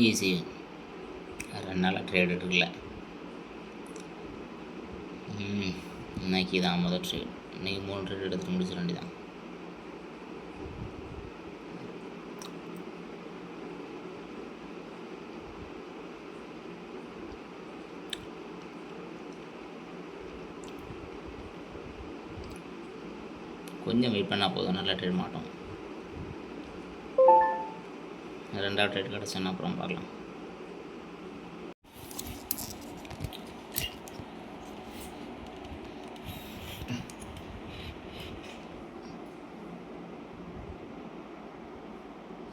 Easy. 2 நாளாக trade எடுக்கல. இன்னைக்கு தான் முதல் ட்ரேட். இன்றைக்கி 3 ட்ரேட் எடுத்து முடிச்சிட வேண்டியதான். கொஞ்சம் வெயிட் பண்ணால் போதும், நல்லா ட்ரேட் மாட்டோம். 2வது ட்ரேட் கிடச்சுன்னா அப்புறம் பார்க்கலாம்.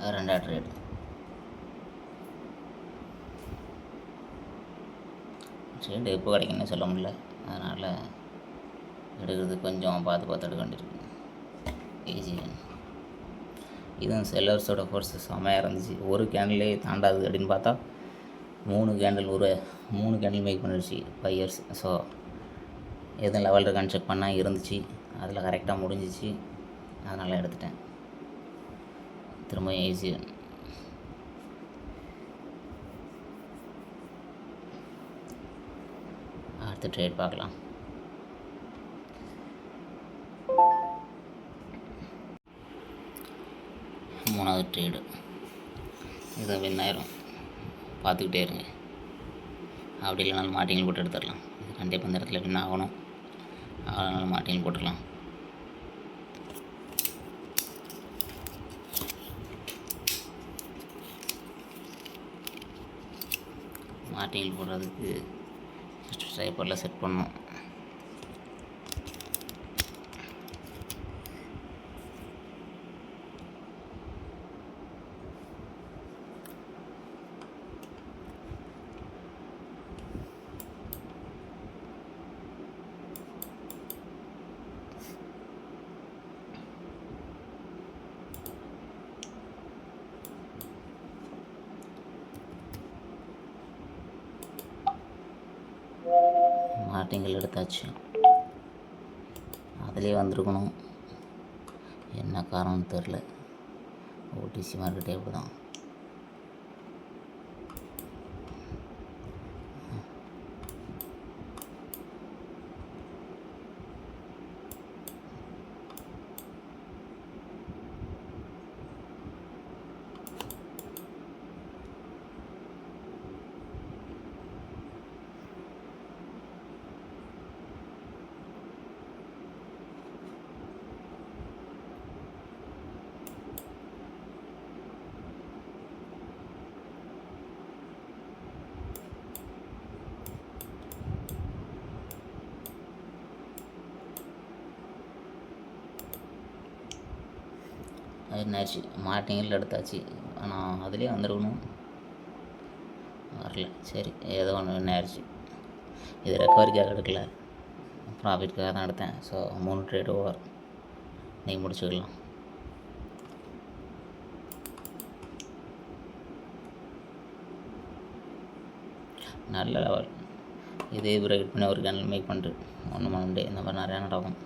அது 2வது ட்ரேட். ட்ரேட் எப்போ கிடைக்குன்னு சொல்ல முடியல, அதனால் எடுக்கிறது கொஞ்சம் பார்த்து எடுக்க வேண்டியிருக்கு. ஈஸி. இதுவும் செல்லர்ஸோட ஃபோர்ஸ் செம்மையாக இருந்துச்சு. ஒரு கேண்டிலே தாண்டாது அப்படின்னு பார்த்தா 3 கேண்டில் மேக் பண்ணிடுச்சு 5 இயர்ஸ். ஸோ எதுவும் லெவல் இருக்கான்னு செக் பண்ணால் இருந்துச்சு, அதில் கரெக்டாக முடிஞ்சிச்சு, அதனால் எடுத்துட்டேன். திரும்ப ஈஸி. அடுத்த ட்ரேட் பார்க்கலாம். மூணாவது ட்ரேடு இதை வின் ஆயிரும், பார்த்துக்கிட்டே இருங்க. அப்படி இல்லைனாலும் மாட்டிங்கள் போட்டு எடுத்துடலாம். இது கண்டிப்பாக இந்த இடத்துல வின் ஆகணும், அதனால மாட்டிங்கள் போட்டுடலாம். மாட்டிங்கள் போடுறதுக்கு ஃபஸ்ட்டு ட்ரைப்பரில் செட் பண்ணணும். மாட்டிங்கள் எடுத்தாச்சு, அதிலே வந்திருக்கணும், என்ன காரணம்னு தெரில. ஓடிசி மார்க்கெட்டே இப்படி தான். அது என்னாச்சு, மாட்டிங்கள் எடுத்தாச்சு, ஆனால் அதுலேயே வந்துருக்கணும், வரல. சரி, ஏதோ ஒன்று என்ன ஆயிடுச்சு. இது ரெக்கவரிக்காக எடுக்கல, ப்ராஃபிட்காக தான் எடுத்தேன். ஸோ 3 ட்ரேட் ஓவர், நீ முடிச்சுக்கலாம். நல்ல லெவல். இதே பிரேக் பண்ணி ஒரு கேண்டில் மேக் பண்ணிட்டு 1 மந்த் இந்த மாதிரி நிறையா நடக்கும்.